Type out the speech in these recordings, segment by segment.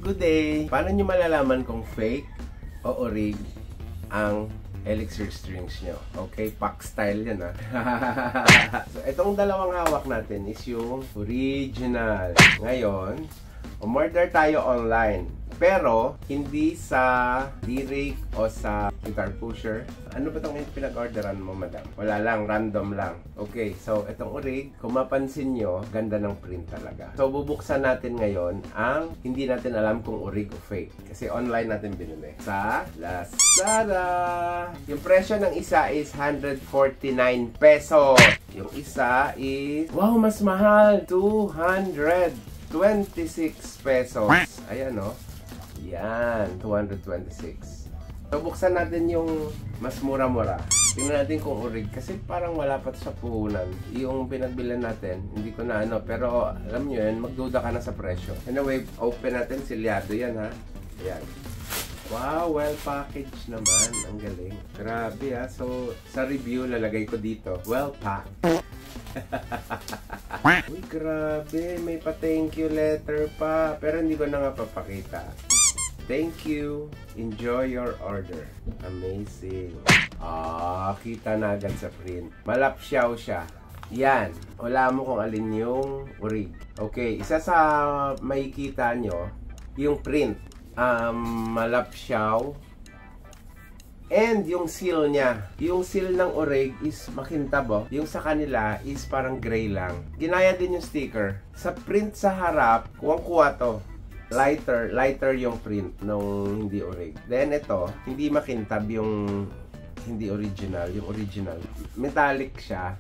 Good day! Paano nyo malalaman kung fake o orig ang Elixir strings nyo? Okay, pack style yan ha. So, itong dalawang hawak natin is yung original. Ngayon, umorder tayo online. Pero, hindi sa Lyric o sa Guitar Pusher. Ano ba itong pinag-orderan mo, madam? Wala lang, random lang. Okay, so itong orig, kung mapansin nyo, ganda ng print talaga. So, bubuksan natin ngayon ang hindi natin alam kung orig o fake. Kasi online natin binili. Sa Lazada! Yung presyo ng isa is 149 pesos. Yung isa is, wow, mas mahal! 226 pesos. Ayan, no? Yan, 226. So, buksan natin yung mas mura-mura. Tingnan natin kung orig. Kasi parang wala pa sa puhunan. Yung pinagbilan natin, hindi ko na ano. Pero, alam nyo yun, magduda ka na sa presyo. Anyway, open natin. Silyado yan, ha? Ayan. Wow, well packaged naman. Ang galing. Grabe, ha? So, sa review, lalagay ko dito. Well packed. Uy, grabe. May pa-thank you letter pa. Pero hindi ko na nga papakita. Thank you. Enjoy your order. Amazing. Kita na agad sa print. Malapsyaw siya. Yan. Wala mo kung alin yung orig. Okay. Isa sa makikita nyo, yung print. Malapsyaw. And yung seal niya. Yung seal ng orig is makintab, oh. Yung sa kanila is parang gray lang. Ginaya din yung sticker. Sa print sa harap, kuwang-kuwa to. Lighter yung print nung hindi orig. Then ito, hindi makintab yung hindi original. Yung original, metallic siya.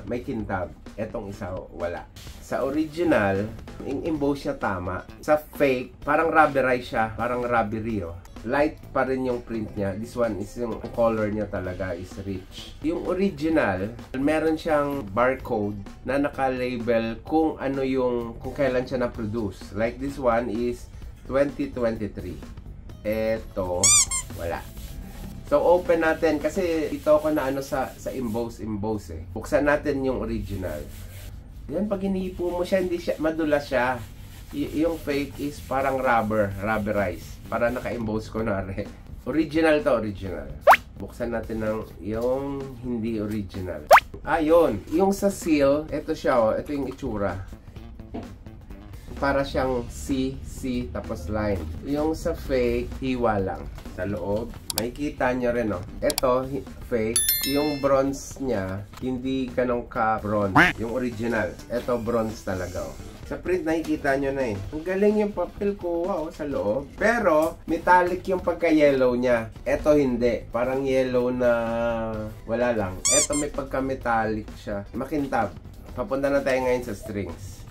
May kintab. Etong isa, wala. Sa original, emboss siya tama. Sa fake, parang rubberize siya. Parang rubbery, oh. Light pa rin yung print niya. This one is yung color niya talaga is rich. Yung original, meron siyang barcode na naka-label kung ano yung, kung kailan siya na-produce. Like this one is 2023. Eto, wala. So open natin kasi ito ako na ano sa emboss eh. Buksan natin yung original. Yan, pag iniipo mo siya, hindi siya madulas siya. Yung fake is parang rubberized. Para naka-emboss ko na rin. Original to, original. Buksan natin ng yung hindi original. Yun. Yung sa seal, ito siya, oh. Ito yung itsura. Para siyang C, tapos line. Yung sa fake, hiwa lang. Sa loob, makikita nyo rin, oh. Ito, fake. Yung bronze niya, hindi ganun ka-bronze. Yung original. Ito, bronze talaga, oh. Sa print, nakikita nyo na eh. Ang galing yung papel ko, wow, sa loob. Pero, metallic yung pagka-yellow niya. Ito hindi. Parang yellow na wala lang. Ito may pagka-metallic siya. Makintab. Papunta na tayo ngayon sa strings.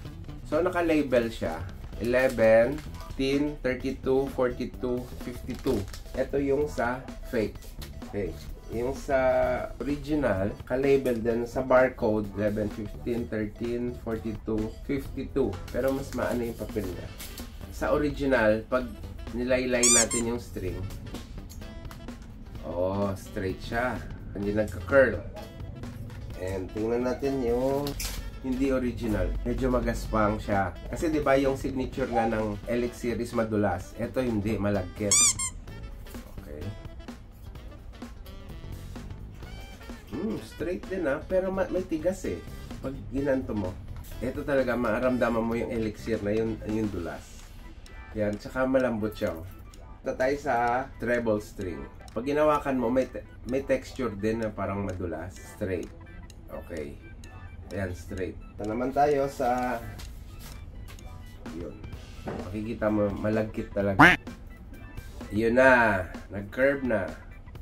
So, naka-label siya. 11, 10, 32, 42, 52. Ito yung sa fake. Okay. Yung sa original, ka-label din sa barcode 11, 15, 13, 42, 52. Pero mas maano yung papel niya. Sa original, pag nilaylay natin yung string, straight siya. Hindi nagka-curl. And tingnan natin yung hindi original. Medyo magaspang siya. Kasi 'di ba yung signature nga ng Elixir is madulas. Ito hindi, malagkit. Straight din pero may tigas eh. Pag ginanto mo, ito talaga maaramdaman mo yung elixir na yung dulas. Yan, tsaka malambot siya. Ito tayo sa treble string. Pag ginawakan mo, may texture din na parang madulas. Straight. Okay. Ayan, straight. Ito naman tayo sa yun. Makikita mo, malagkit talaga. Yun na. Nag-curve na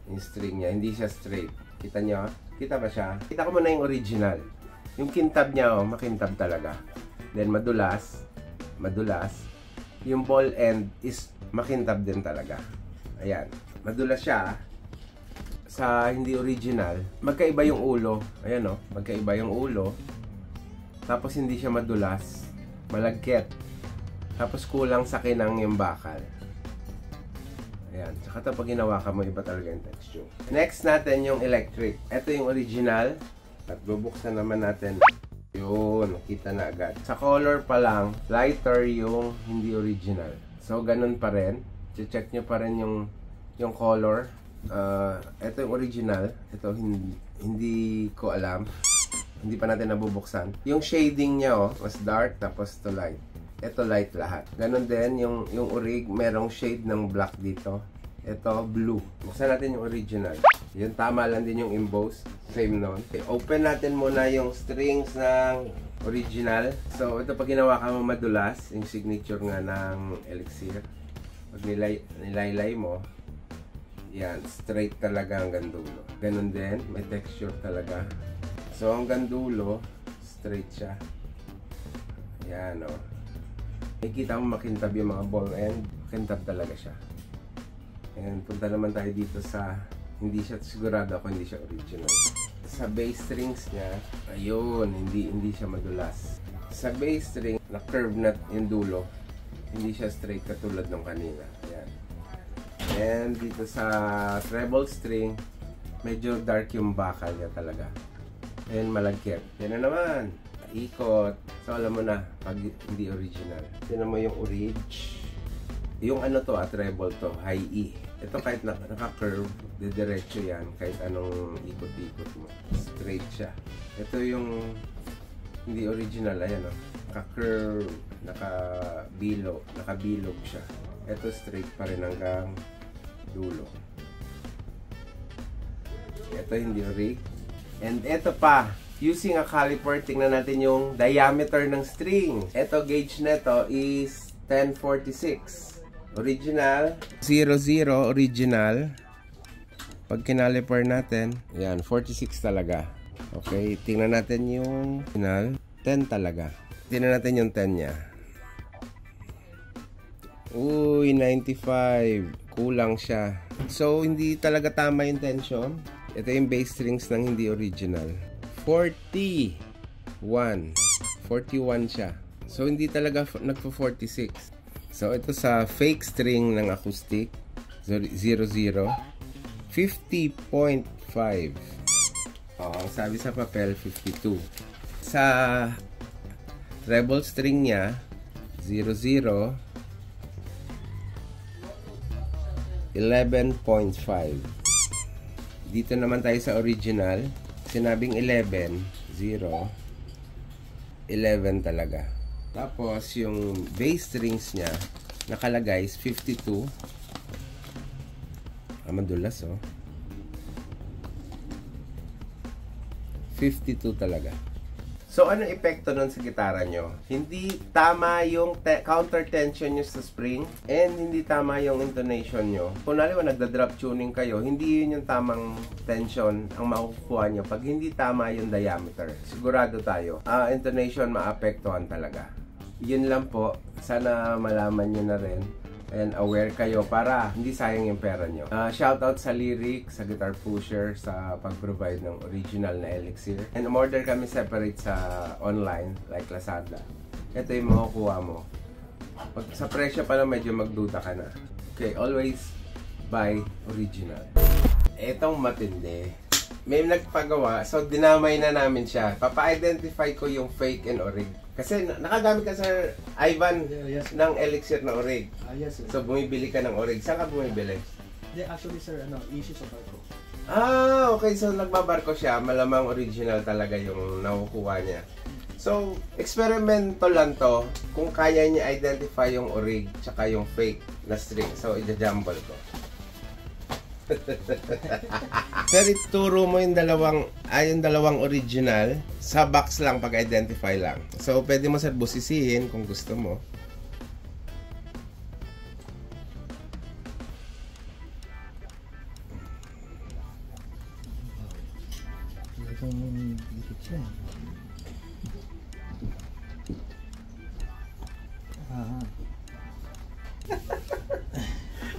yung string niya. Hindi siya straight. Kita nyo? Kita ba siya? Kita ko muna yung original. Yung kintab niya, makintab talaga. Then madulas. Yung ball end is makintab din talaga. Ayan. Madulas siya. Sa hindi original, magkaiba yung ulo. Ayan, oh. Magkaiba yung ulo. Tapos hindi siya madulas. Malagkit. Tapos kulang sa kinang yung bakal. Ayan. Tsaka ito pag ginawa ka mo, iba talaga yung texture. Next natin yung electric. Ito yung original. At bubuksan naman natin. Yun. Nakita na agad. Sa color pa lang, lighter yung hindi original. So, ganun pa rin. Check nyo pa rin yung color. Ito yung original. Ito, hindi ko alam. Hindi pa natin nabubuksan. Yung shading niya, oh, mas dark, tapos to light. Ito, light lahat. Ganun din, yung orig, merong shade ng black dito. Ito, blue. Buksan natin yung original. Yun, tama lang din yung emboss. Same nun. Okay, open natin muna yung strings ng original. So, ito pag ginawa ka mo madulas, yung signature nga ng Elixir. Pag nilaylay mo, yan, straight talaga hanggang dulo. Ganun din, may texture talaga. So, hanggang dulo, straight siya. Yan, o. Nakikita mo makintab yung mga ball end. Makintab talaga siya. And punta naman tayo dito sa, hindi siya sigurado ako, hindi siya original. Sa bass strings niya, ayun, hindi siya madulas. Sa bass string, na-curve na yung dulo. Hindi siya straight katulad ng kanina. Ayan. And dito sa treble string, medyo dark yung bakal niya talaga. And malagkit. Yan na naman. Ikot. So alam mo na, pag hindi original. Yan mo yung orange. Yung ano to, treble to, high E. Ito kahit naka-curve, diretso yan. Kahit anong ikot-ikot mo. Straight siya. Ito yung hindi original. Ayan o. Naka-curve, nakabilog siya. Ito straight pa rin hanggang dulo. Ito hindi orig. And ito pa, using a caliper, tingnan natin yung diameter ng string. Ito, gauge neto is 1046. Original, 00 original. Pag kinaliper natin, yan, 46 talaga. Okay, tingnan natin yung original, 10 talaga. Tingnan natin yung 10 niya. Uy, 95. Kulang siya. So, hindi talaga tama yung tension. Ito yung bass strings ng hindi original. 41 siya. So, hindi talaga nagpo-46. So, ito sa fake string ng acoustic, 00, 50.5. Ang sabi sa papel, 52. Sa treble string niya, 00, 11.5. Dito naman tayo sa original, sinabing 11, 0, 11 talaga. Tapos, yung bass strings niya, nakalagay is 52. Madulas, oh. 52 talaga. So, anong epekto nun sa gitara nyo? Hindi tama yung counter tension nyo sa spring, and hindi tama yung intonation nyo. Kung naliwa, nagda-drop tuning kayo, hindi yun yung tamang tension ang makukuha nyo pag hindi tama yung diameter. Sigurado tayo, intonation maapektuhan talaga. Yun lang po. Sana malaman nyo na rin and aware kayo para hindi sayang yung pera nyo. Shoutout sa Lyric, sa Guitar Pusher, sa pag-provide ng original na Elixir. And umorder kami separate sa online, like Lazada. Ito yung makukuha mo. Pag sa presyo pa lang, medyo magduda ka na. Okay, always buy original. Etong matindi. May nagpagawa, so dinamay na namin siya. Papa-identify ko yung fake and orig. Kasi nakagamit ka, Sir Ivan, yes, ng Elixir na orig. Yes, sir. So bumibili ka ng orig. Saan ka bumibili? Actually, sir, issue sa barko. Okay. So nagbabarko siya. Malamang original talaga yung nakukuha niya. So, eksperimento lang to kung kaya niya identify yung orig tsaka yung fake na string. So, i-jumble ko. Pero ituro mo yung dalawang original sa box lang, pag-identify lang. So, pwede mo, sir, busisihin kung gusto mo.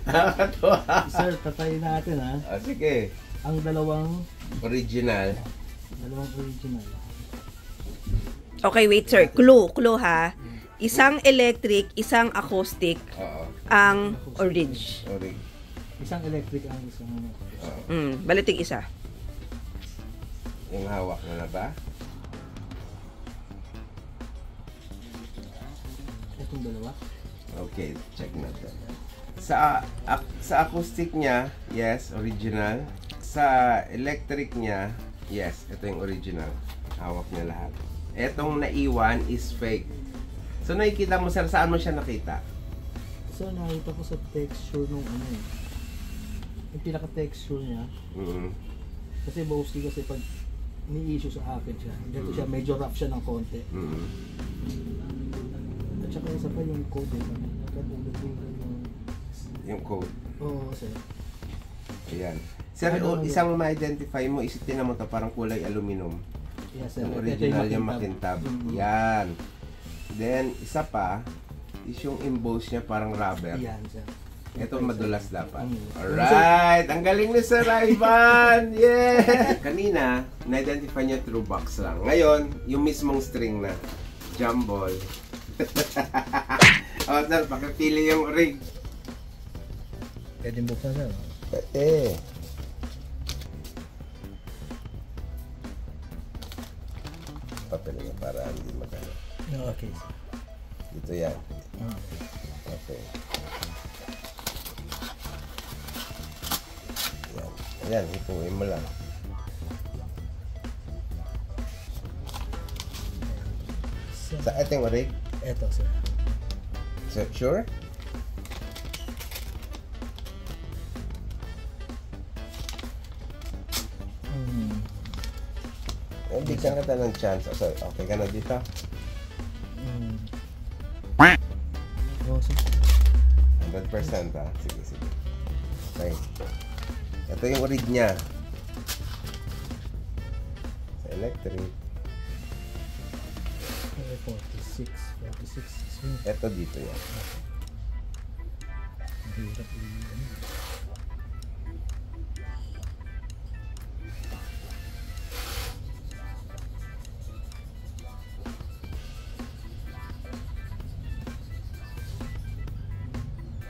Nakakatuwa. Sir, patayin natin, ha. Sige. Ang dalawang original. Okay, wait, sir. Clue ha. Isang electric, isang acoustic. Oo. Ang orange. Orig. Isang electric ang isang Balitig isa. Yung hawak na ba? Itong dalawa? Okay, check natin. Sa acoustic niya, yes, original. Sa electric niya, yes, ito yung original. Hawak niya lahat. Etong naiwan is fake. So nakikita mo sir, saan mo siya nakita? So nakita ko sa texture nung ano eh. Yung pinaka-texture niya. Kasi mostly kasi pag ni-issue sa akin siya, ganito siya, medyo rough siya ng konti. At saka isa pa yung code eh. Yung code. Oo, sir. Ayan. Sir, isang ma-identify mo, isitin mo to parang kulay aluminum. Yes, sir. Yung original Ito yung makintab. Yan. Then, isa pa, is yung emboss niya parang rubber. Yan, sir. Ito madulas dapat. Alright! Ang galing ni Sir Ivan! Yeah! Kanina, na-identify niya through box lang. Ngayon, yung mismong string na. Jumble. O, sir, pakipili yung rig. Pwede buksan, sir. Pwede. Papel niya para hindi magano. Okay, sir. Dito yan. Okay. Yan. Ayan, hipuin mo lang. Sa ating rig? Ito, sir. So, sure? Bigyan ka ng chance. So, okay ka na dito? Oo, sir. 100% ha? Sige, sige. Okay. Ito yung rig niya. Sa electric. 46. Ito dito yan. Mahirap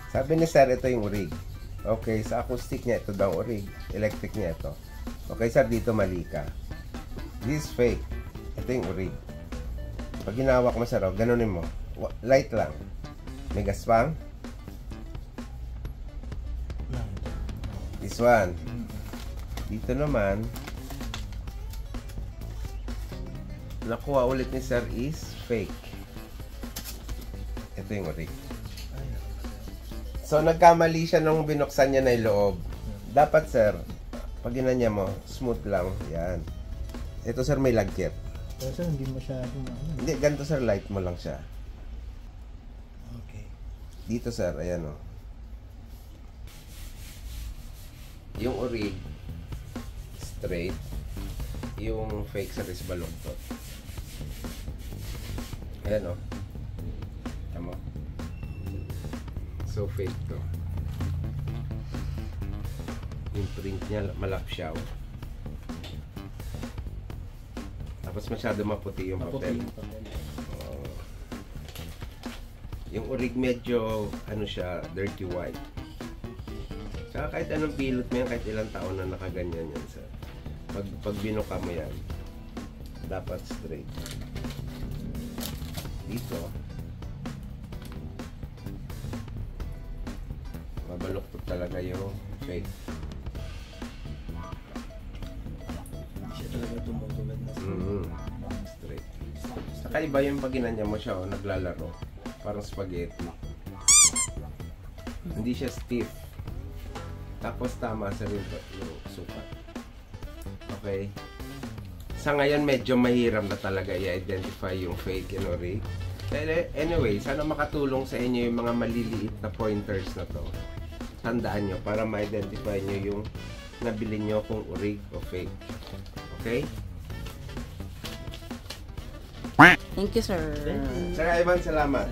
Sabi ni sir, ito yung rig. Okay, sa acoustic niya, ito daw rig. Electric niya, ito. Okay, sir, dito mali ka. This is fake. Ito yung rig. Pag ginawak mo, sir, ganunin mo. Light lang. May gaspang. This one. Dito naman, nakuha ulit ni sir is fake. Ito yung rig. So, nagkamali siya nung binuksan niya na yung loob. Dapat, sir, pag ginanya mo, smooth lang. Yan. Ito, sir, may lagkit. Pero sir, hindi masyadong Hindi, ganito, sir, light mo lang siya. Okay. Dito, sir, ayan o. Yung ori, straight. Yung fake, sir, is baluktot. Ayan o. Tama. So fake to. Yung print niya malapsyaw. Tapos masyado maputi yung papel. Oh. Yung orig medyo ano siya, dirty white. Saka kahit anong bilot mo yan, kahit ilang taon na nakaganyan yan sa pag binuka mo yan, dapat straight. Dito mabaluktot talaga yung fake. Siya talaga tumutulad na straight. Saka iba yung pag ginanya mo siya o naglalaro. Parang spaghetti. Hindi siya stiff. Tapos tama sa rin yung sukat. Okay. Sa ngayon medyo mahirap na talaga i-identify yung fake and ori. Anyway, sana makatulong sa inyo yung mga maliliit na pointers na to. Tandaan nyo para ma-identify nyo yung nabili nyo kung orig o fake. Okay? Thank you, sir. Sir Ivan, salamat.